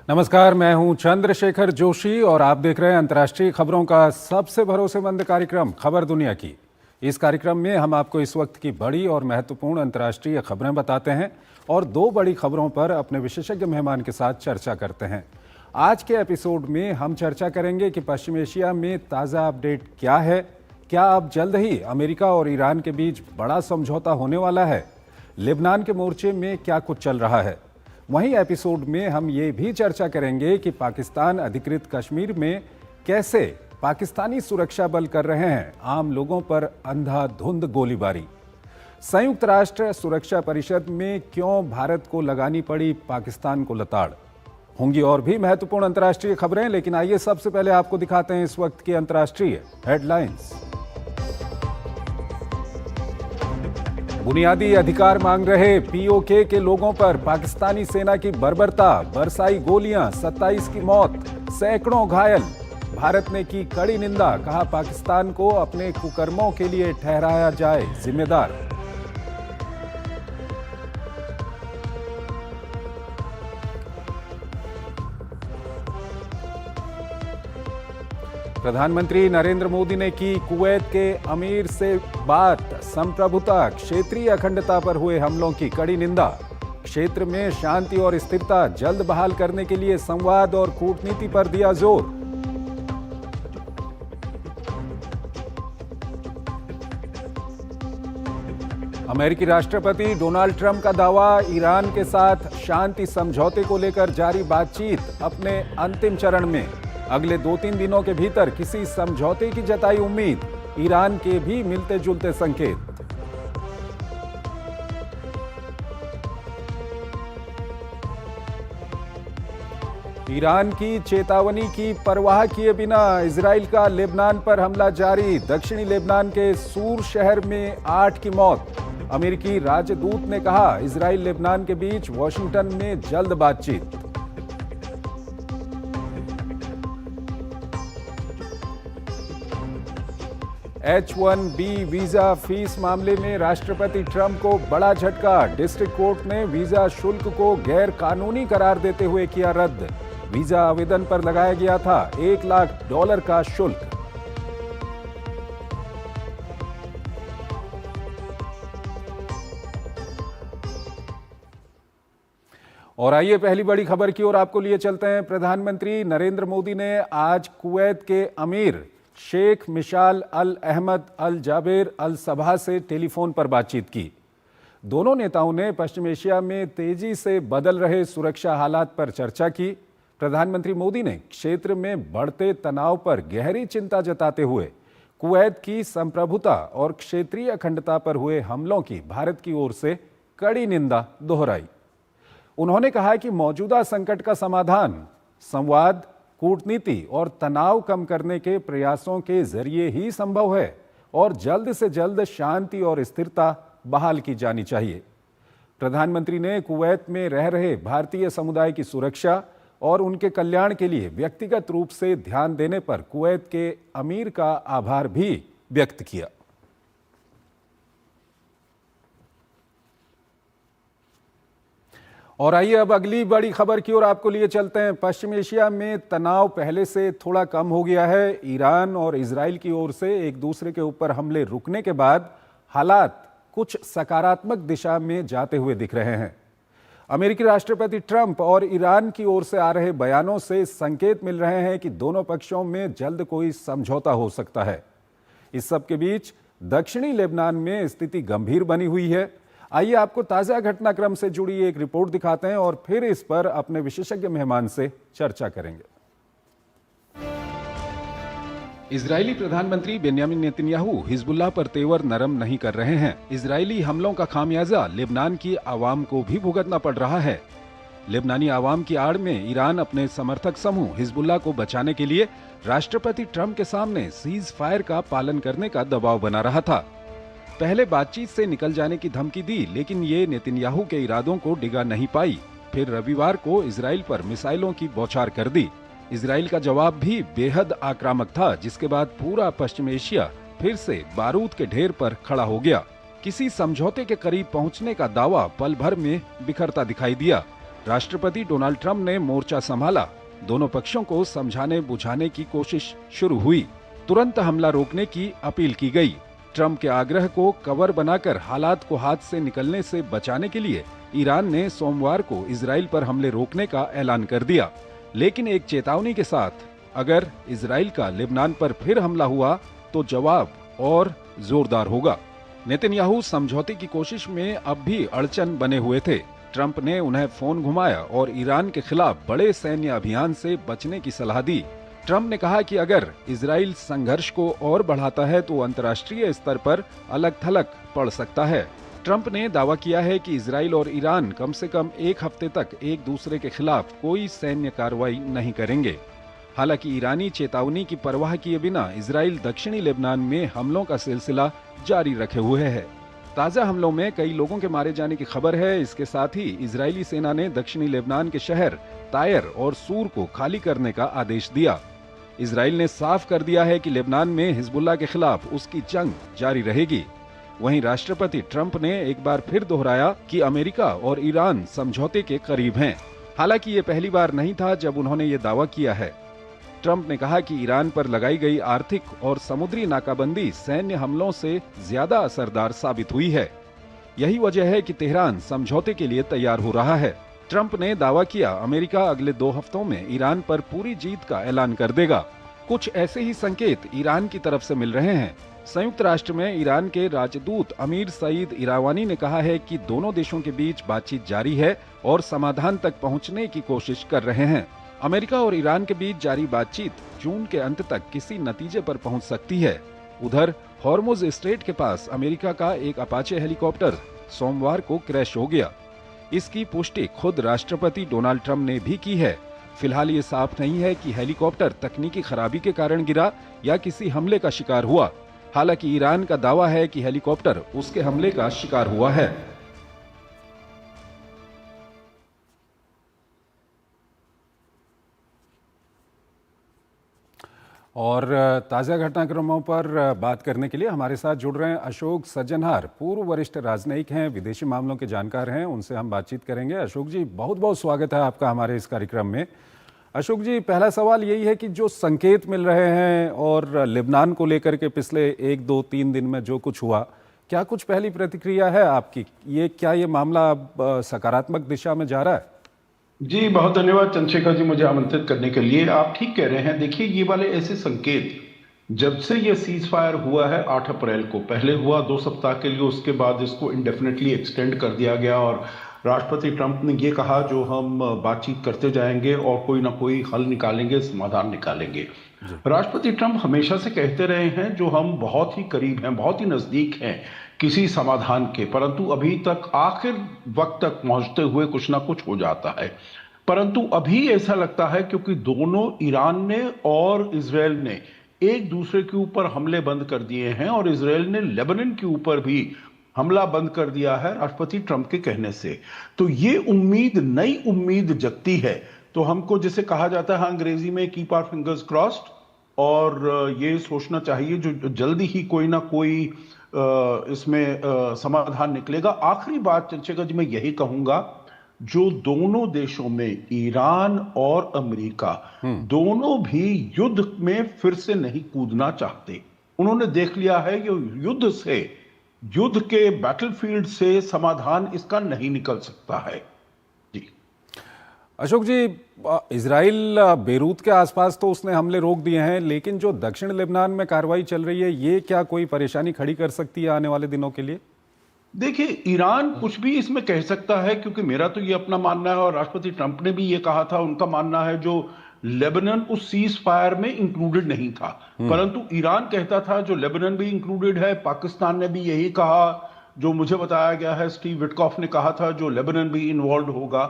नमस्कार, मैं हूं चंद्रशेखर जोशी और आप देख रहे हैं अंतर्राष्ट्रीय खबरों का सबसे भरोसेमंद कार्यक्रम खबर दुनिया की। इस कार्यक्रम में हम आपको इस वक्त की बड़ी और महत्वपूर्ण अंतर्राष्ट्रीय खबरें बताते हैं और दो बड़ी खबरों पर अपने विशेषज्ञ मेहमान के साथ चर्चा करते हैं। आज के एपिसोड में हम चर्चा करेंगे कि पश्चिम एशिया में ताज़ा अपडेट क्या है, क्या अब जल्द ही अमेरिका और ईरान के बीच बड़ा समझौता होने वाला है, लेबनान के मोर्चे में क्या कुछ चल रहा है। वहीं एपिसोड में हम ये भी चर्चा करेंगे कि पाकिस्तान अधिकृत कश्मीर में कैसे पाकिस्तानी सुरक्षा बल कर रहे हैं आम लोगों पर अंधाधुंध गोलीबारी। संयुक्त राष्ट्र सुरक्षा परिषद में क्यों भारत को लगानी पड़ी पाकिस्तान को लताड़। होंगी और भी महत्वपूर्ण अंतर्राष्ट्रीय खबरें, लेकिन आइए सबसे पहले आपको दिखाते हैं इस वक्त की अंतर्राष्ट्रीय हेडलाइंस। बुनियादी अधिकार मांग रहे पीओके के लोगों पर पाकिस्तानी सेना की बर्बरता, बरसाई गोलियां, 27 की मौत, सैकड़ों घायल। भारत ने की कड़ी निंदा, कहा पाकिस्तान को अपने कुकर्मों के लिए ठहराया जाए जिम्मेदार। प्रधानमंत्री नरेंद्र मोदी ने की कुवैत के अमीर से बात, संप्रभुता, क्षेत्रीय अखंडता पर हुए हमलों की कड़ी निंदा। क्षेत्र में शांति और स्थिरता जल्द बहाल करने के लिए संवाद और कूटनीति पर दिया जोर। अमेरिकी राष्ट्रपति डोनाल्ड ट्रंप का दावा, ईरान के साथ शांति समझौते को लेकर जारी बातचीत अपने अंतिम चरण में। अगले 2-3 दिनों के भीतर किसी समझौते की जताई उम्मीद, ईरान के भी मिलते जुलते संकेत। ईरान की चेतावनी की परवाह किए बिना इजराइल का लेबनान पर हमला जारी। दक्षिणी लेबनान के सूर शहर में 8 की मौत। अमेरिकी राजदूत ने कहा इजराइल लेबनान के बीच वॉशिंगटन में जल्द बातचीत। H-1B वीजा फीस मामले में राष्ट्रपति ट्रंप को बड़ा झटका। डिस्ट्रिक्ट कोर्ट ने वीजा शुल्क को गैर कानूनी करार देते हुए किया रद्द। वीजा आवेदन पर लगाया गया था $1 लाख का शुल्क। और आइए पहली बड़ी खबर की ओर आपको लिए चलते हैं। प्रधानमंत्री नरेंद्र मोदी ने आज कुवैत के अमीर शेख मिशाल अल अहमद अल जाबेर अल सबा से टेलीफोन पर बातचीत की। दोनों नेताओं ने पश्चिम एशिया में तेजी से बदल रहे सुरक्षा हालात पर चर्चा की। प्रधानमंत्री मोदी ने क्षेत्र में बढ़ते तनाव पर गहरी चिंता जताते हुए कुवैत की संप्रभुता और क्षेत्रीय अखंडता पर हुए हमलों की भारत की ओर से कड़ी निंदा दोहराई। उन्होंने कहा कि मौजूदा संकट का समाधान संवाद, कूटनीति और तनाव कम करने के प्रयासों के जरिए ही संभव है और जल्द से जल्द शांति और स्थिरता बहाल की जानी चाहिए। प्रधानमंत्री ने कुवैत में रह रहे भारतीय समुदाय की सुरक्षा और उनके कल्याण के लिए व्यक्तिगत रूप से ध्यान देने पर कुवैत के अमीर का आभार भी व्यक्त किया। और आइए अब अगली बड़ी खबर की ओर आपको लिए चलते हैं। पश्चिम एशिया में तनाव पहले से थोड़ा कम हो गया है। ईरान और इजराइल की ओर से एक दूसरे के ऊपर हमले रुकने के बाद हालात कुछ सकारात्मक दिशा में जाते हुए दिख रहे हैं। अमेरिकी राष्ट्रपति ट्रंप और ईरान की ओर से आ रहे बयानों से संकेत मिल रहे हैं कि दोनों पक्षों में जल्द कोई समझौता हो सकता है। इस सब के बीच दक्षिणी लेबनान में स्थिति गंभीर बनी हुई है। आइए आपको ताज़ा घटनाक्रम से जुड़ी एक रिपोर्ट दिखाते हैं और फिर इस पर अपने विशेषज्ञ मेहमान से चर्चा करेंगे। इजरायली प्रधानमंत्री बेन्यामिन नेतन्याहू हिजबुल्लाह पर तेवर नरम नहीं कर रहे हैं। इजरायली हमलों का खामियाजा लेबनान की आवाम को भी भुगतना पड़ रहा है। लेबनानी आवाम की आड़ में ईरान अपने समर्थक समूह हिजबुल्लाह को बचाने के लिए राष्ट्रपति ट्रंप के सामने सीज फायर का पालन करने का दबाव बना रहा था। पहले बातचीत से निकल जाने की धमकी दी, लेकिन ये नेतन्याहू के इरादों को डिगा नहीं पाई। फिर रविवार को इजराइल पर मिसाइलों की बौछार कर दी। इजराइल का जवाब भी बेहद आक्रामक था, जिसके बाद पूरा पश्चिम एशिया फिर से बारूद के ढेर पर खड़ा हो गया। किसी समझौते के करीब पहुंचने का दावा पल भर में बिखरता दिखाई दिया। राष्ट्रपति डोनाल्ड ट्रंप ने मोर्चा संभाला। दोनों पक्षों को समझाने बुझाने की कोशिश शुरू हुई। तुरंत हमला रोकने की अपील की गई। ट्रंप के आग्रह को कवर बनाकर हालात को हाथ से निकलने से बचाने के लिए ईरान ने सोमवार को इजराइल पर हमले रोकने का ऐलान कर दिया, लेकिन एक चेतावनी के साथ, अगर इजराइल का लेबनान पर फिर हमला हुआ तो जवाब और जोरदार होगा। नेतन्याहू समझौते की कोशिश में अब भी अड़चन बने हुए थे। ट्रंप ने उन्हें फोन घुमाया और ईरान के खिलाफ बड़े सैन्य अभियान से बचने की सलाह दी। ट्रंप ने कहा कि अगर इजराइल संघर्ष को और बढ़ाता है तो अंतर्राष्ट्रीय स्तर पर अलग थलग पड़ सकता है। ट्रंप ने दावा किया है कि इजराइल और ईरान कम से कम एक हफ्ते तक एक दूसरे के खिलाफ कोई सैन्य कार्रवाई नहीं करेंगे। हालांकि ईरानी चेतावनी की परवाह किए बिना इजराइल दक्षिणी लेबनान में हमलों का सिलसिला जारी रखे हुए है। ताजा हमलों में कई लोगों के मारे जाने की खबर है। इसके साथ ही इजरायली सेना ने दक्षिणी लेबनान के शहर तायर और सूर को खाली करने का आदेश दिया। इजराइल ने साफ कर दिया है कि लेबनान में हिजबुल्लाह के खिलाफ उसकी जंग जारी रहेगी। वहीं राष्ट्रपति ट्रंप ने एक बार फिर दोहराया कि अमेरिका और ईरान समझौते के करीब हैं। हालांकि ये पहली बार नहीं था जब उन्होंने ये दावा किया है। ट्रंप ने कहा कि ईरान पर लगाई गई आर्थिक और समुद्री नाकाबंदी सैन्य हमलों से ज्यादा असरदार साबित हुई है। यही वजह है कि तेहरान समझौते के लिए तैयार हो रहा है। ट्रंप ने दावा किया अमेरिका अगले 2 हफ्तों में ईरान पर पूरी जीत का ऐलान कर देगा। कुछ ऐसे ही संकेत ईरान की तरफ से मिल रहे हैं। संयुक्त राष्ट्र में ईरान के राजदूत अमीर सईद इरावानी ने कहा है कि दोनों देशों के बीच बातचीत जारी है और समाधान तक पहुंचने की कोशिश कर रहे हैं। अमेरिका और ईरान के बीच जारी बातचीत जून के अंत तक किसी नतीजे पर पहुंच सकती है। उधर हॉर्मुज स्ट्रेट के पास अमेरिका का एक अपाचे हेलीकॉप्टर सोमवार को क्रैश हो गया। इसकी पुष्टि खुद राष्ट्रपति डोनाल्ड ट्रंप ने भी की है। फिलहाल ये साफ नहीं है कि हेलीकॉप्टर तकनीकी खराबी के कारण गिरा या किसी हमले का शिकार हुआ। हालांकि ईरान का दावा है कि हेलीकॉप्टर उसके हमले का शिकार हुआ है। और ताज़ा घटनाक्रमों पर बात करने के लिए हमारे साथ जुड़ रहे हैं अशोक सज्जनहार, पूर्व वरिष्ठ राजनयिक हैं, विदेशी मामलों के जानकार हैं। उनसे हम बातचीत करेंगे। अशोक जी, बहुत बहुत स्वागत है आपका हमारे इस कार्यक्रम में। अशोक जी, पहला सवाल यही है कि जो संकेत मिल रहे हैं और लेबनान को लेकर के पिछले 1, 2, 3 दिन में जो कुछ हुआ, क्या कुछ पहली प्रतिक्रिया है आपकी? क्या ये मामला अब सकारात्मक दिशा में जा रहा है? जी बहुत धन्यवाद चंद्रशेखर जी, मुझे आमंत्रित करने के लिए। आप ठीक कह रहे हैं। देखिए, ये वाले ऐसे संकेत जब से ये सीज फायर हुआ है 8 अप्रैल को, पहले हुआ 2 सप्ताह के लिए, उसके बाद इसको इंडेफिनेटली एक्सटेंड कर दिया गया और राष्ट्रपति ट्रंप ने ये कहा जो हम बातचीत करते जाएंगे और कोई ना कोई हल निकालेंगे, समाधान निकालेंगे। राष्ट्रपति ट्रंप हमेशा से कहते रहे हैं जो हम बहुत ही करीब हैं, बहुत ही नजदीक हैं किसी समाधान के, परंतु अभी तक आखिर वक्त तक पहुंचते हुए कुछ ना कुछ हो जाता है। परंतु अभी ऐसा लगता है क्योंकि दोनों, ईरान ने और इजराइल ने एक दूसरे के ऊपर हमले बंद कर दिए हैं और इजराइल ने लेबनान के ऊपर भी हमला बंद कर दिया है राष्ट्रपति ट्रंप के कहने से। तो ये उम्मीद, नई उम्मीद जगती है। तो हमको जिसे कहा जाता है अंग्रेजी में कीप आवर फिंगर्स क्रॉस्ड, और ये सोचना चाहिए जो जल्दी ही कोई ना कोई इसमें समाधान निकलेगा। आखिरी बात चंद्रशेखर जी मैं यही कहूंगा, जो दोनों देशों में, ईरान और अमेरिका, दोनों भी युद्ध में फिर से नहीं कूदना चाहते। उन्होंने देख लिया है कि युद्ध के बैटलफील्ड से समाधान इसका नहीं निकल सकता है। जी अशोक जी, इजराइल बेरूत के आसपास तो उसने हमले रोक दिए हैं, लेकिन जो दक्षिण लेबनान में कार्रवाई चल रही है, ये क्या कोई परेशानी खड़ी कर सकती है आने वाले दिनों के लिए? देखिए, ईरान कुछ भी इसमें कह सकता है, क्योंकि मेरा तो ये अपना मानना है और राष्ट्रपति ट्रंप ने भी ये कहा था, उनका मानना है जो लेबनान उस सीज फायर में इंक्लूडेड नहीं था, परंतु ईरान कहता था जो लेबनान भी इंक्लूडेड है। पाकिस्तान ने भी यही कहा, जो मुझे बताया गया है स्टीव विटकॉफ ने कहा था जो लेबनान भी इन्वॉल्व होगा।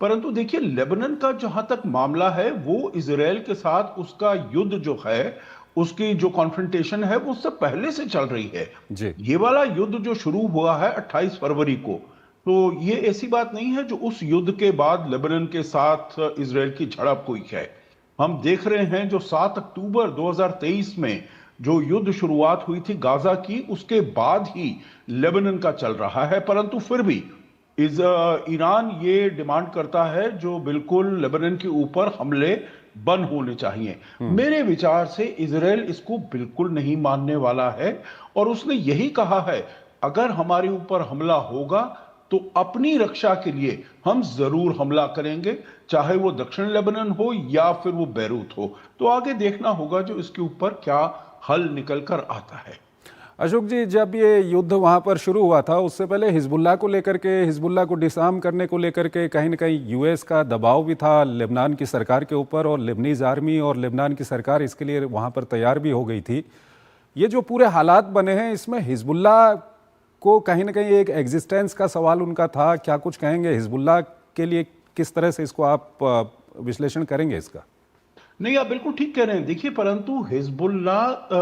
परंतु देखिए, लेबनान का जहां तक मामला है वो इजराइल के साथ उसका युद्ध जो है, उसकी जो कॉन्फ्रंटेशन है वो उससे पहले से चल रही है जी। ये वाला युद्ध जो शुरू हुआ है 28 फरवरी को, तो ये ऐसी बात नहीं है जो उस युद्ध के बाद लेबनान के साथ इजराइल की झड़प हुई है। हम देख रहे हैं जो 7 अक्टूबर 2023 में जो युद्ध शुरुआत हुई थी गाजा की, उसके बाद ही लेबनान का चल रहा है। परंतु फिर भी ईरान ये डिमांड करता है जो बिल्कुल लेबनान के ऊपर हमले बंद होने चाहिए। मेरे विचार से इजराइल इसको बिल्कुल नहीं मानने वाला है और उसने यही कहा है अगर हमारे ऊपर हमला होगा तो अपनी रक्षा के लिए हम जरूर हमला करेंगे, चाहे वो दक्षिण लेबनान हो या फिर वो बैरूत हो। तो आगे देखना होगा जो इसके ऊपर क्या हल निकल कर आता है। अशोक जी, जब ये युद्ध वहाँ पर शुरू हुआ था उससे पहले हिजबुल्लाह को लेकर के, हिजबुल्लाह को डिसआर्म करने को लेकर के कहीं ना कहीं यूएस का दबाव भी था लेबनान की सरकार के ऊपर, और लेबनीज आर्मी और लेबनान की सरकार इसके लिए वहाँ पर तैयार भी हो गई थी। ये जो पूरे हालात बने हैं इसमें हिजबुल्लाह को कहीं ना कहीं एक एग्जिस्टेंस का सवाल उनका था। क्या कुछ कहेंगे हिजबुल्लाह के लिए, किस तरह से इसको आप विश्लेषण करेंगे इसका? नहीं, आप बिल्कुल ठीक कह रहे हैं। देखिए, परंतु हिजबुल्लाह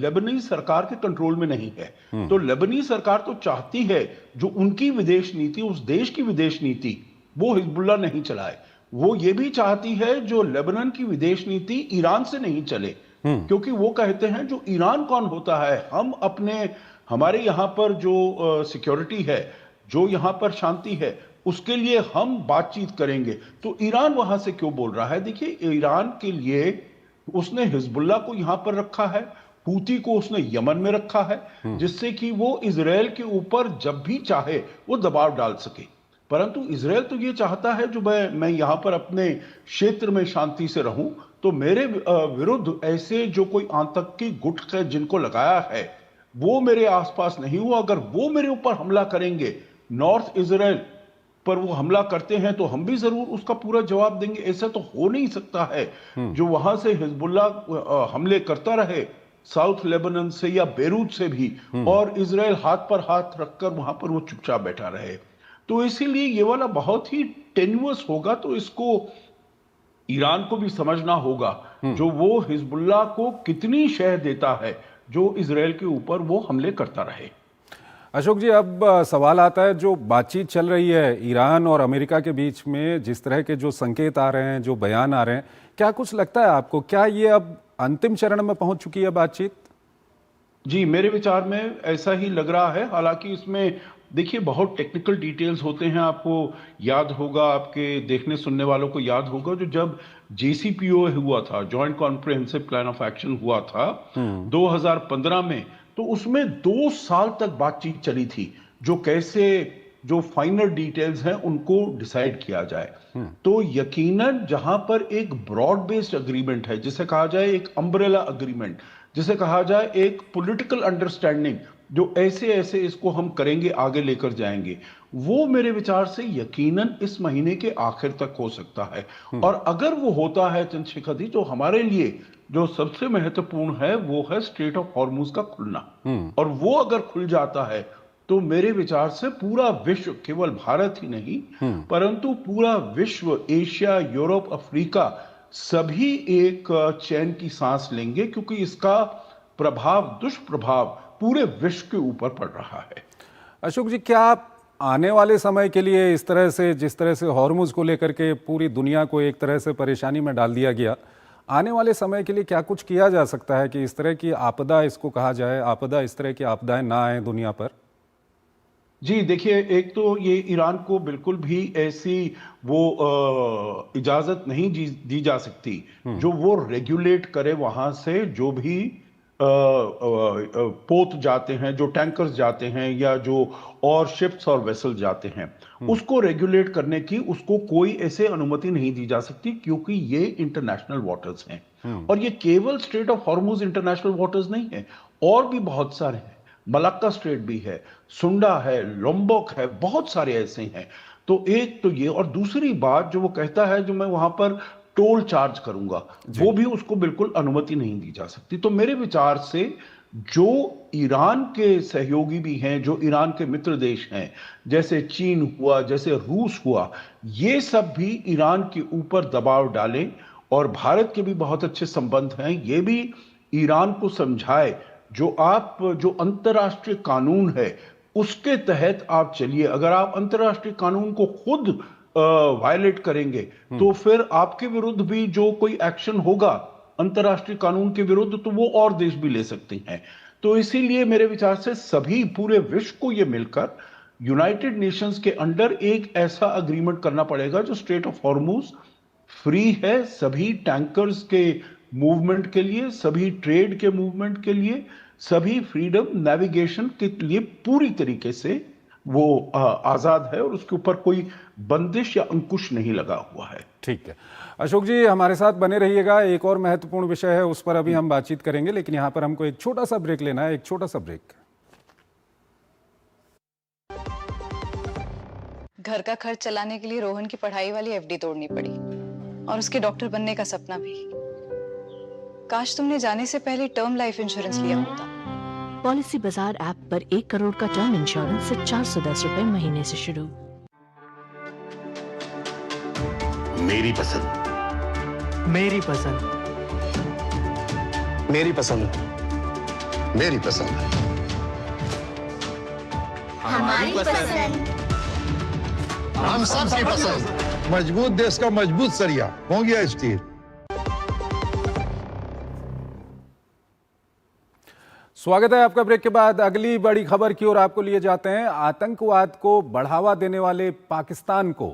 लेबनीज सरकार के कंट्रोल में नहीं है। तो लेबनीज सरकार तो चाहती है जो उनकी विदेश नीति, उस देश की विदेश नीति, वो हिजबुल्लाह नहीं चलाए। वो ये भी चाहती है जो लेबनान की विदेश नीति ईरान से नहीं चले, क्योंकि वो कहते हैं जो ईरान कौन होता है, हम अपने हमारे यहां पर जो सिक्योरिटी है, जो यहां पर शांति है, उसके लिए हम बातचीत करेंगे। तो ईरान वहां से क्यों बोल रहा है? देखिए, ईरान के लिए उसने हिजबुल्लाह को यहां पर रखा है, हूती को उसने यमन में रखा है, जिससे कि वो इजराइल के ऊपर जब भी चाहे वो दबाव डाल सके। परंतु इजराइल तो ये चाहता है जो मैं यहां पर अपने क्षेत्र में शांति से रहूं, तो मेरे विरुद्ध ऐसे जो कोई आतंकी गुट है जिनको लगाया है वो मेरे आसपास नहीं हुआ। अगर वो मेरे ऊपर हमला करेंगे, नॉर्थ इजराइल पर वो हमला करते हैं, तो हम भी जरूर उसका पूरा जवाब देंगे। ऐसा तो हो नहीं सकता है जो वहां से हिजबुल्लाह हमले करता रहे साउथ लेबनान से या बेरूत से भी, और इजराइल हाथ पर हाथ रखकर वहां पर वो चुपचाप बैठा रहे। तो इसीलिए ये वाला बहुत ही टेन्युअस होगा। तो इसको ईरान को भी समझना होगा जो वो हिजबुल्लाह को कितनी शह देता है जो इजराइल के ऊपर वो हमले करता रहे। अशोक जी, अब सवाल आता है, जो बातचीत चल रही है ईरान और अमेरिका के बीच में, जिस तरह के जो संकेत आ रहे हैं, जो बयान आ रहे हैं, क्या कुछ लगता है आपको, क्या ये अब अंतिम चरण में पहुंच चुकी है बातचीत? जी, मेरे विचार में ऐसा ही लग रहा है। हालांकि इसमें देखिए बहुत टेक्निकल डिटेल्स होते हैं। आपको याद होगा, आपके देखने सुनने वालों को याद होगा, जो जब JCPOA हुआ था, joint comprehensive plan of action हुआ था 2015 में, तो उसमें 2 साल तक बातचीत चली थी जो कैसे जो फाइनल डिटेल्स हैं उनको डिसाइड किया जाए। तो यकीनन जहां पर एक ब्रॉड बेस्ड अग्रीमेंट है, जिसे कहा जाए एक अम्ब्रेला अग्रीमेंट, जिसे कहा जाए एक पॉलिटिकल अंडरस्टैंडिंग, जो ऐसे ऐसे इसको हम करेंगे, आगे लेकर जाएंगे, वो मेरे विचार से यकीनन इस महीने के आखिर तक हो सकता है। और अगर वो होता है चंद्रशेखर जी, तो हमारे लिए जो सबसे महत्वपूर्ण है वो है स्ट्रेट ऑफ हॉर्मुज का खुलना। और वो अगर खुल जाता है तो मेरे विचार से पूरा विश्व, केवल भारत ही नहीं परंतु पूरा विश्व, एशिया, यूरोप, अफ्रीका, सभी एक चैन की सांस लेंगे, क्योंकि इसका प्रभाव, दुष्प्रभाव पूरे विश्व के ऊपर पड़ रहा है। अशोक जी, क्या आप आने वाले समय के लिए इस तरह से, जिस तरह से हॉर्मुज को लेकर के पूरी दुनिया को एक तरह से परेशानी में डाल दिया गया, आने वाले समय के लिए क्या कुछ किया जा सकता है कि इस तरह की आपदा, इसको कहा जाए आपदा, इस तरह की आपदाएं ना आए दुनिया पर? जी देखिए, एक तो ये ईरान को बिल्कुल भी ऐसी वो इजाजत नहीं दी जा सकती जो वो रेगुलेट करे वहां से जो भी पोत जाते हैं, जो टैंकर्स जाते हैं, या जो और शिप्स और वेसल जाते हैं, उसको रेगुलेट करने की उसको कोई ऐसे अनुमति नहीं दी जा सकती, क्योंकि ये इंटरनेशनल वाटर्स हैं। और ये केवल straight of Hormuz international waters नहीं है, और भी बहुत सारे हैं। मलाक्का स्ट्रेट भी है, सुंडा है, लोम्बोक है, बहुत सारे ऐसे हैं। तो एक तो ये, और दूसरी बात जो वो कहता है जो मैं वहां पर टोल चार्ज करूंगा, वो भी उसको बिल्कुल अनुमति नहीं दी जा सकती। तो मेरे विचार से जो ईरान के सहयोगी भी हैं, जो ईरान के मित्र देश हैं, जैसे चीन हुआ, जैसे रूस हुआ, ये सब भी ईरान के ऊपर दबाव डालें। और भारत के भी बहुत अच्छे संबंध हैं, ये भी ईरान को समझाए जो अंतर्राष्ट्रीय कानून है उसके तहत आप चलिए। अगर आप अंतर्राष्ट्रीय कानून को खुद वायलेट करेंगे तो फिर आपके विरुद्ध भी जो कोई एक्शन होगा अंतर्राष्ट्रीय कानून के विरुद्ध, तो वो और देश भी ले सकते हैं। तो इसीलिए मेरे विचार से सभी, पूरे विश्व को ये मिलकर यूनाइटेड नेशंस के अंडर एक ऐसा अग्रीमेंट करना पड़ेगा जो स्ट्रेट ऑफ हॉर्मुज फ्री है सभी टैंकर्स के मूवमेंट के लिए, सभी ट्रेड के मूवमेंट के लिए, सभी फ्रीडम नेविगेशन के लिए पूरी तरीके से वो आजाद है और उसके ऊपर कोई बंदिश या अंकुश नहीं लगा हुआ है। ठीक है अशोक जी, हमारे साथ बने रहिएगा। एक और महत्वपूर्ण विषय है, उस पर अभी हम बातचीत करेंगे, लेकिन यहां पर हमको एक छोटा सा ब्रेक लेना है, एक छोटा सा ब्रेक। घर का खर्च चलाने के लिए रोहन की पढ़ाई वाली एफडी तोड़नी पड़ी और उसके डॉक्टर बनने का सपना भी। काश तुमने जाने से पहले टर्म लाइफ इंश्योरेंस लिया होता। पॉलिसी बाजार ऐप पर 1 करोड़ का टर्म इंश्योरेंस सिर्फ 410 रुपए महीने से शुरू। मेरी पसंद, मेरी पसंद, मेरी पसंद, मेरी पसंद, हमारी पसंद, हम सबकी पसंद। मजबूत देश का मजबूत सरिया हो गया स्टील। स्वागत है आपका ब्रेक के बाद। अगली बड़ी खबर की ओर आपको लिए जाते हैं। आतंकवाद को बढ़ावा देने वाले पाकिस्तान को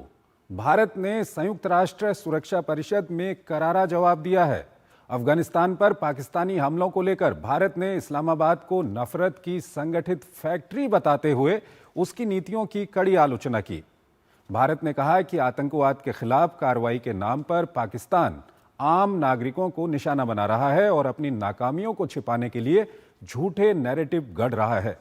भारत ने संयुक्त राष्ट्र सुरक्षा परिषद में करारा जवाब दिया है। अफगानिस्तान पर पाकिस्तानी हमलों को लेकर भारत ने इस्लामाबाद को नफरत की संगठित फैक्ट्री बताते हुए उसकी नीतियों की कड़ी आलोचना की। भारत ने कहा है कि आतंकवाद के खिलाफ कार्रवाई के नाम पर पाकिस्तान आम नागरिकों को निशाना बना रहा है और अपनी नाकामियों को छिपाने के लिए झूठे नैरेटिव गढ़ रहा है।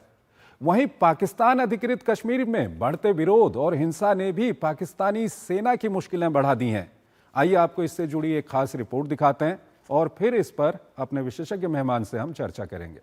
वहीं पाकिस्तान अधिकृत कश्मीर में बढ़ते विरोध और हिंसा ने भी पाकिस्तानी सेना की मुश्किलें बढ़ा दी हैं। आइए आपको इससे जुड़ी एक खास रिपोर्ट दिखाते हैं और फिर इस पर अपने विशेषज्ञ मेहमान से हम चर्चा करेंगे।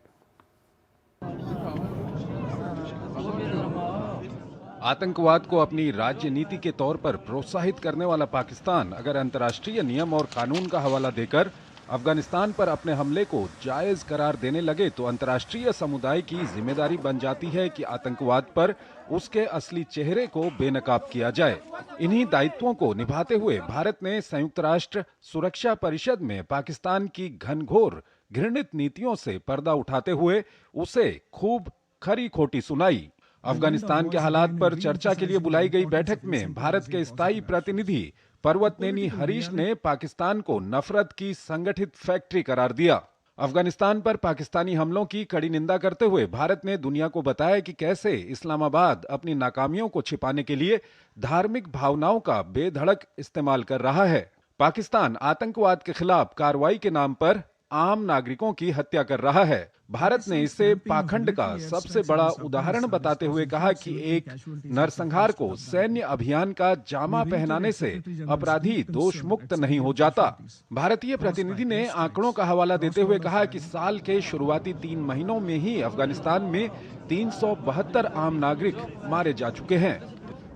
आतंकवाद को अपनी राज्य नीति के तौर पर प्रोत्साहित करने वाला पाकिस्तान अगर अंतर्राष्ट्रीय नियम और कानून का हवाला देकर अफगानिस्तान पर अपने हमले को जायज करार देने लगे तो अंतर्राष्ट्रीय समुदाय की जिम्मेदारी बन जाती है कि आतंकवाद पर उसके असली चेहरे को बेनकाब किया जाए। इन्हीं दायित्वों को निभाते हुए भारत ने संयुक्त राष्ट्र सुरक्षा परिषद में पाकिस्तान की घनघोर घृणित नीतियों से पर्दा उठाते हुए उसे खूब खरी खोटी सुनाई। अफगानिस्तान के हालात पर चर्चा के लिए बुलाई गई बैठक में भारत के स्थायी प्रतिनिधि पर्वतनेनी हरीश ने पाकिस्तान को नफरत की संगठित फैक्ट्री करार दिया। अफगानिस्तान पर पाकिस्तानी हमलों की कड़ी निंदा करते हुए भारत ने दुनिया को बताया कि कैसे इस्लामाबाद अपनी नाकामियों को छिपाने के लिए धार्मिक भावनाओं का बेधड़क इस्तेमाल कर रहा है। पाकिस्तान आतंकवाद के खिलाफ कार्रवाई के नाम पर आम नागरिकों की हत्या कर रहा है। भारत ने इसे पाखंड का सबसे बड़ा उदाहरण बताते हुए कहा कि एक नरसंहार को सैन्य अभियान का जामा पहनाने से अपराधी दोष मुक्त नहीं हो जाता। भारतीय प्रतिनिधि ने आंकड़ों का हवाला देते हुए कहा कि साल के शुरुआती 3 महीनों में ही अफगानिस्तान में 372 आम नागरिक मारे जा चुके हैं।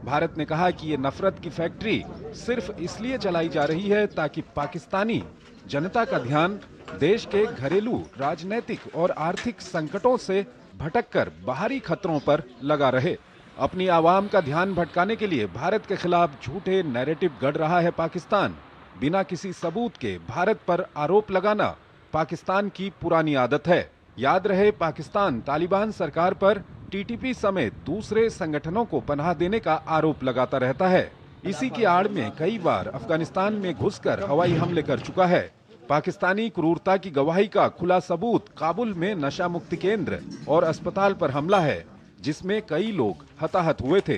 भारत ने कहा कि ये नफरत की फैक्ट्री सिर्फ इसलिए चलाई जा रही है ताकि पाकिस्तानी जनता का ध्यान देश के घरेलू राजनीतिक और आर्थिक संकटों से भटककर बाहरी खतरों पर लगा रहे। अपनी आवाम का ध्यान भटकाने के लिए भारत के खिलाफ झूठे नैरेटिव गढ़ रहा है पाकिस्तान। बिना किसी सबूत के भारत पर आरोप लगाना पाकिस्तान की पुरानी आदत है। याद रहे, पाकिस्तान तालिबान सरकार पर टीटीपी समेत दूसरे संगठनों को पनाह देने का आरोप लगाता रहता है। इसी की आड़ में कई बार अफगानिस्तान में घुसकर हवाई हमले कर चुका है। पाकिस्तानी क्रूरता की गवाही का खुला सबूत काबुल में नशा मुक्ति केंद्र और अस्पताल पर हमला है, जिसमें कई लोग हताहत हुए थे।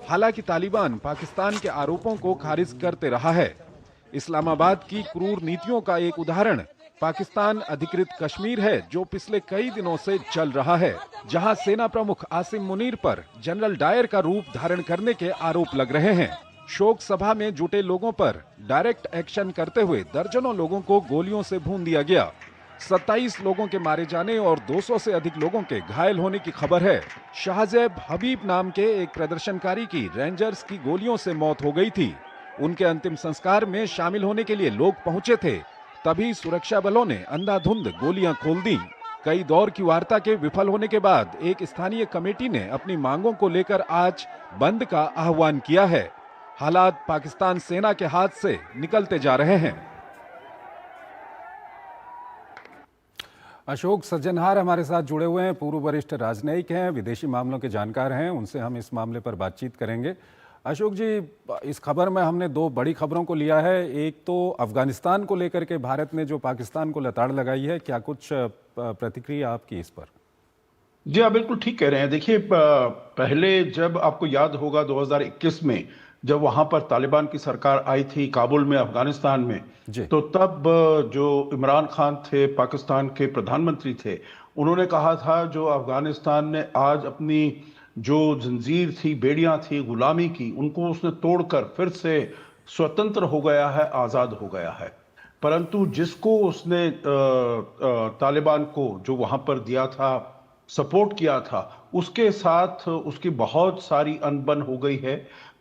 हालांकि तालिबान पाकिस्तान के आरोपों को खारिज करते रहा है। इस्लामाबाद की क्रूर नीतियों का एक उदाहरण पाकिस्तान अधिकृत कश्मीर है, जो पिछले कई दिनों से चल रहा है, जहां सेना प्रमुख आसिम मुनीर पर जनरल डायर का रूप धारण करने के आरोप लग रहे हैं। शोक सभा में जुटे लोगों पर डायरेक्ट एक्शन करते हुए दर्जनों लोगों को गोलियों से भून दिया गया। 27 लोगों के मारे जाने और 200 से अधिक लोगों के घायल होने की खबर है। शाहजेब हबीब नाम के एक प्रदर्शनकारी की रेंजर्स की गोलियों से मौत हो गई थी। उनके अंतिम संस्कार में शामिल होने के लिए लोग पहुंचे थे, तभी सुरक्षा बलों ने अंधाधुंध गोलियां खोल दी। कई दौर की वार्ता के विफल होने के बाद एक स्थानीय कमेटी ने अपनी मांगों को लेकर आज बंद का आह्वान किया है। हालात पाकिस्तान सेना के हाथ से निकलते जा रहे हैं। अशोक सज्जनहार हमारे साथ जुड़े हुए हैं, पूर्व वरिष्ठ राजनयिक हैं, विदेशी मामलों के जानकार हैं, उनसे हम इस मामले पर बातचीत करेंगे। अशोक जी, इस खबर में हमने दो बड़ी खबरों को लिया है। एक तो अफगानिस्तान को लेकर के भारत ने जो पाकिस्तान को लताड़ लगाई है, क्या कुछ प्रतिक्रिया आपकी इस पर? जी आप बिल्कुल ठीक कह रहे हैं। देखिए, पहले जब आपको याद होगा 2021 में जब वहां पर तालिबान की सरकार आई थी काबुल में, अफगानिस्तान में, तो तब जो इमरान खान थे, पाकिस्तान के प्रधानमंत्री थे, उन्होंने कहा था जो अफगानिस्तान ने आज अपनी जो जंजीर थी, बेड़ियां थी गुलामी की, उनको उसने तोड़कर फिर से स्वतंत्र हो गया है, आजाद हो गया है। परंतु जिसको उसने तालिबान को जो वहां पर दिया था, सपोर्ट किया था, उसके साथ उसकी बहुत सारी अनबन हो गई है।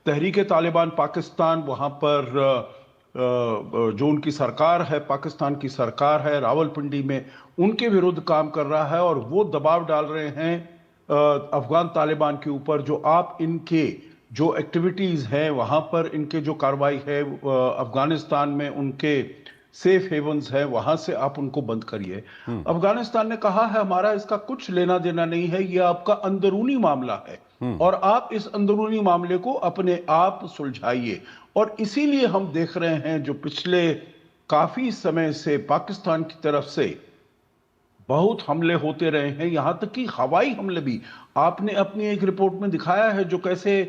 तहरीक तालिबान पाकिस्तान, वहां पर जो उनकी सरकार है, पाकिस्तान की सरकार है, रावलपिंडी में उनके विरुद्ध काम कर रहा है और वो दबाव डाल रहे हैं अफगान तालिबान के ऊपर, जो आप इनके जो एक्टिविटीज हैं वहां पर, इनके जो कार्रवाई है अफगानिस्तान में, उनके सेफ हेवन्स है, वहां से आप उनको बंद करिए। अफगानिस्तान ने कहा है हमारा इसका कुछ लेना देना नहीं है, यह आपका अंदरूनी मामला है और आप इस अंदरूनी मामले को अपने आप सुलझाइए। और इसीलिए हम देख रहे हैं जो पिछले काफी समय से पाकिस्तान की तरफ से बहुत हमले होते रहे हैं, यहां तक कि हवाई हमले भी आपने अपनी एक रिपोर्ट में दिखाया है, जो कैसे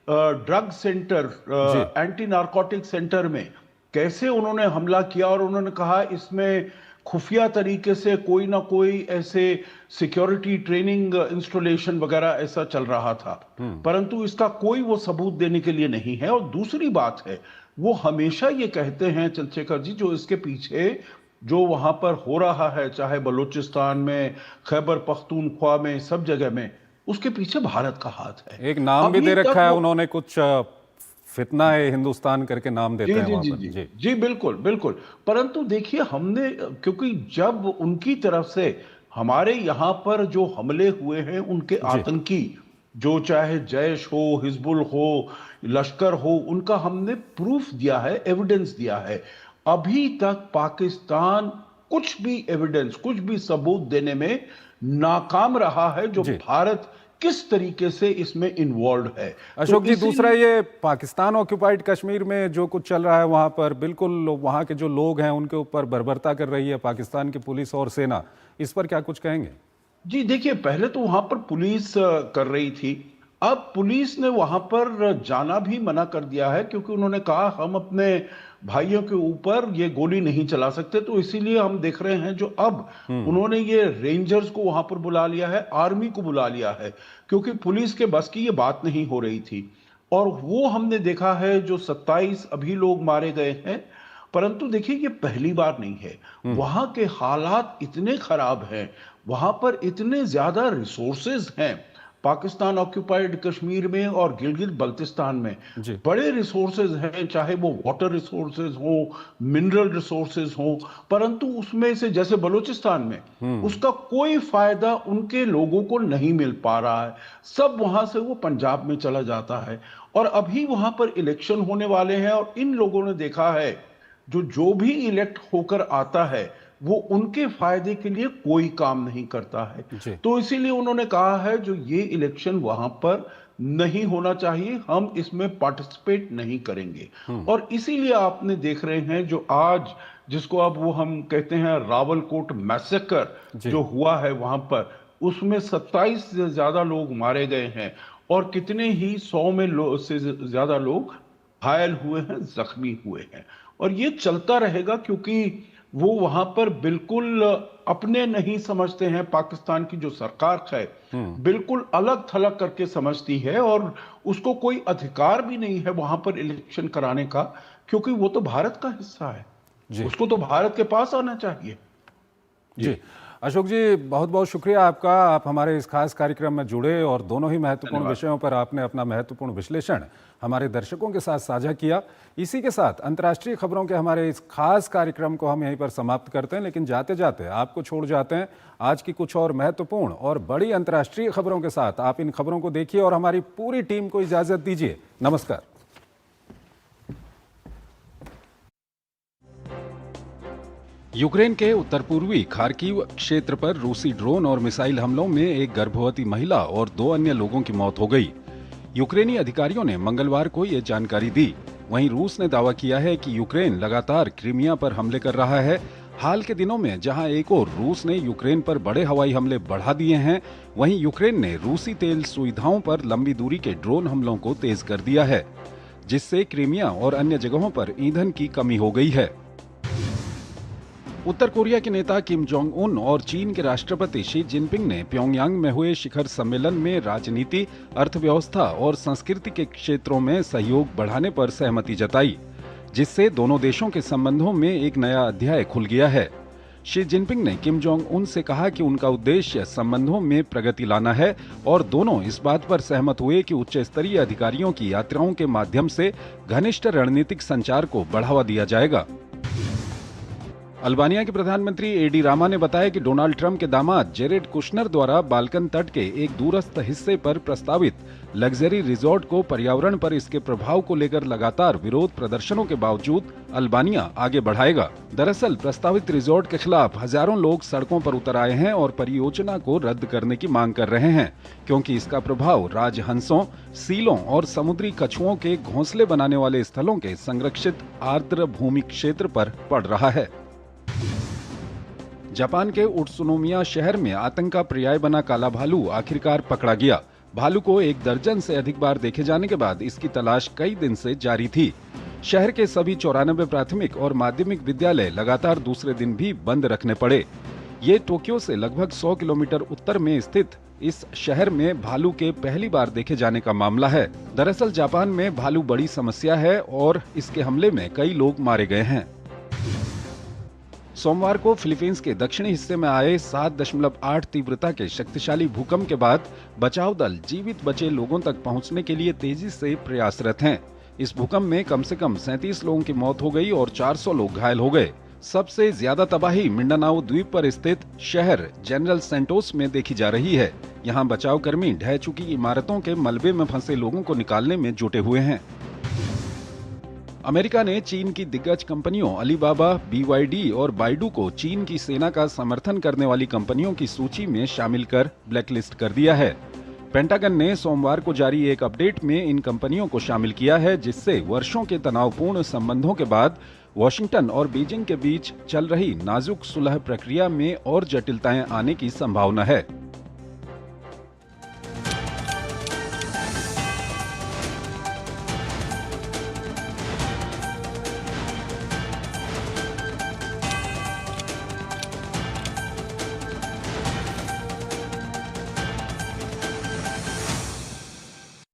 drug centre, anti narcotic centre में कैसे उन्होंने हमला किया और उन्होंने कहा इसमें खुफिया तरीके से कोई ना कोई ऐसे सिक्योरिटी ट्रेनिंग इंस्टॉलेशन वगैरह ऐसा चल रहा था, परंतु इसका कोई वो सबूत देने के लिए नहीं है। और दूसरी बात है, वो हमेशा ये कहते हैं चंद्रशेखर जी, जो इसके पीछे जो वहां पर हो रहा है, चाहे बलूचिस्तान में, खैबर पख्तूनख्वा में, सब जगह में, उसके पीछे भारत का हाथ है। एक नाम भी दे रखा है उन्होंने, कुछ फितना है हिंदुस्तान करके नाम देते हैं वहां पर। जी बिल्कुल बिल्कुल। परंतु देखिए, हमने, क्योंकि जब उनकी तरफ से हमारे यहां पर जो हमले हुए हैं, उनके आतंकी, जो चाहे जैश हो, हिजबुल हो, लश्कर हो, उनका हमने प्रूफ दिया है, एविडेंस दिया है। अभी तक पाकिस्तान कुछ भी एविडेंस, कुछ भी सबूत देने में नाकाम रहा है, जो भारत किस तरीके से इसमें इन्वॉल्व है। अशोक जी, दूसरा ये पाकिस्तान ऑक्युपाइड कश्मीर में जो कुछ चल रहा है वहां पर, बिल्कुल वहां के जो लोग हैं उनके ऊपर बर्बरता कर रही है पाकिस्तान की पुलिस और सेना, इस पर क्या कुछ कहेंगे? जी देखिए, पहले तो वहां पर पुलिस कर रही थी, अब पुलिस ने वहां पर जाना भी मना कर दिया है, क्योंकि उन्होंने कहा हम अपने भाइयों के ऊपर ये गोली नहीं चला सकते। तो इसीलिए हम देख रहे हैं जो अब उन्होंने ये रेंजर्स को वहां पर बुला लिया है, आर्मी को बुला लिया है, क्योंकि पुलिस के बस की ये बात नहीं हो रही थी। और वो हमने देखा है जो 27 अभी लोग मारे गए हैं। परंतु देखिए, ये पहली बार नहीं है, वहां के हालात इतने खराब हैं, वहां पर इतने ज्यादा रिसोर्सेज हैं पाकिस्तान ऑक्युपाइड कश्मीर में और गिलगित बल्तिस्तान में, बड़े रिसोर्सेज हैं, चाहे वो वाटर रिसोर्सेज हो, मिनरल रिसोर्सेज हो, परंतु उसमें से जैसे बलूचिस्तान में उसका कोई फायदा उनके लोगों को नहीं मिल पा रहा है। सब वहां से वो पंजाब में चला जाता है। और अभी वहां पर इलेक्शन होने वाले हैं और इन लोगों ने देखा है जो भी इलेक्ट होकर आता है वो उनके फायदे के लिए कोई काम नहीं करता है। तो इसीलिए उन्होंने कहा है जो ये इलेक्शन वहां पर नहीं होना चाहिए, हम इसमें पार्टिसिपेट नहीं करेंगे। और इसीलिए आपने देख रहे हैं जो आज, जिसको अब वो हम कहते हैं रावलकोट मैसेकर जो हुआ है वहां पर, उसमें 27 से ज्यादा लोग मारे गए हैं और कितने ही 100 में से ज्यादा लोग घायल हुए हैं, जख्मी हुए हैं। और ये चलता रहेगा, क्योंकि वो वहां पर बिल्कुल अपने नहीं समझते हैं। पाकिस्तान की जो सरकार है बिल्कुल अलग थलग करके समझती है और उसको कोई अधिकार भी नहीं है वहां पर इलेक्शन कराने का, क्योंकि वो तो भारत का हिस्सा है, उसको तो भारत के पास आना चाहिए। जी अशोक जी, बहुत बहुत शुक्रिया आपका, आप हमारे इस खास कार्यक्रम में जुड़े और दोनों ही महत्वपूर्ण विषयों पर आपने अपना महत्वपूर्ण विश्लेषण हमारे दर्शकों के साथ साझा किया। इसी के साथ अंतर्राष्ट्रीय खबरों के हमारे इस खास कार्यक्रम को हम यहीं पर समाप्त करते हैं, लेकिन जाते जाते आपको छोड़ जाते हैं आज की कुछ और महत्वपूर्ण और बड़ी अंतर्राष्ट्रीय खबरों के साथ। आप इन खबरों को देखिए और हमारी पूरी टीम को इजाजत दीजिए। नमस्कार। यूक्रेन के उत्तर पूर्वी खार्किव क्षेत्र पर रूसी ड्रोन और मिसाइल हमलों में एक गर्भवती महिला और 2 अन्य लोगों की मौत हो गई। यूक्रेनी अधिकारियों ने मंगलवार को ये जानकारी दी। वहीं रूस ने दावा किया है कि यूक्रेन लगातार क्रीमिया पर हमले कर रहा है। हाल के दिनों में जहां एक ओर रूस ने यूक्रेन पर बड़े हवाई हमले बढ़ा दिए हैं, वहीं यूक्रेन ने रूसी तेल सुविधाओं पर लंबी दूरी के ड्रोन हमलों को तेज कर दिया है, जिससे क्रीमिया और अन्य जगहों पर ईंधन की कमी हो गई है। उत्तर कोरिया के नेता किम जोंग उन और चीन के राष्ट्रपति शी जिनपिंग ने प्योंगयांग में हुए शिखर सम्मेलन में राजनीति, अर्थव्यवस्था और संस्कृति के क्षेत्रों में सहयोग बढ़ाने पर सहमति जताई, जिससे दोनों देशों के संबंधों में एक नया अध्याय खुल गया है। शी जिनपिंग ने किम जोंग उन से कहा कि उनका उद्देश्य संबंधों में प्रगति लाना है और दोनों इस बात पर सहमत हुए कि उच्च स्तरीय अधिकारियों की यात्राओं के माध्यम से घनिष्ठ रणनीतिक संचार को बढ़ावा दिया जाएगा। अल्बानिया के प्रधानमंत्री एडी रामा ने बताया कि डोनाल्ड ट्रंप के दामाद जेरेड कुशनर द्वारा बाल्कन तट के एक दूरस्थ हिस्से पर प्रस्तावित लग्जरी रिजॉर्ट को पर्यावरण पर इसके प्रभाव को लेकर लगातार विरोध प्रदर्शनों के बावजूद अल्बानिया आगे बढ़ाएगा। दरअसल प्रस्तावित रिजॉर्ट के खिलाफ हजारों लोग सड़कों पर उतर आए हैं और परियोजना को रद्द करने की मांग कर रहे हैं, क्योंकि इसका प्रभाव राजहंसों, सीलों और समुद्री कछुओं के घोंसले बनाने वाले स्थलों के संरक्षित आर्द्र भूमि क्षेत्र पर पड़ रहा है। जापान के उत्सुनोमिया शहर में आतंक का पर्याय बना काला भालू आखिरकार पकड़ा गया। भालू को 1 दर्जन से अधिक बार देखे जाने के बाद इसकी तलाश कई दिन से जारी थी। शहर के सभी 94 प्राथमिक और माध्यमिक विद्यालय लगातार दूसरे दिन भी बंद रखने पड़े। ये टोक्यो से लगभग 100 किलोमीटर उत्तर में स्थित इस शहर में भालू के पहली बार देखे जाने का मामला है। दरअसल जापान में भालू बड़ी समस्या है और इसके हमले में कई लोग मारे गए हैं। सोमवार को फिलीपींस के दक्षिणी हिस्से में आए 7.8 तीव्रता के शक्तिशाली भूकंप के बाद बचाव दल जीवित बचे लोगों तक पहुंचने के लिए तेजी से प्रयासरत हैं। इस भूकंप में कम से कम 37 लोगों की मौत हो गई और 400 लोग घायल हो गए। सबसे ज्यादा तबाही मिंडानाओ द्वीप पर स्थित शहर जनरल सेंटोस में देखी जा रही है। यहाँ बचाव कर्मी ढह चुकी इमारतों के मलबे में फंसे लोगों को निकालने में जुटे हुए हैं। अमेरिका ने चीन की दिग्गज कंपनियों अलीबाबा, BYD और बाइडू को चीन की सेना का समर्थन करने वाली कंपनियों की सूची में शामिल कर ब्लैकलिस्ट कर दिया है। पेंटागन ने सोमवार को जारी एक अपडेट में इन कंपनियों को शामिल किया है, जिससे वर्षों के तनावपूर्ण संबंधों के बाद वॉशिंगटन और बीजिंग के बीच चल रही नाजुक सुलह प्रक्रिया में और जटिलताएं आने की संभावना है।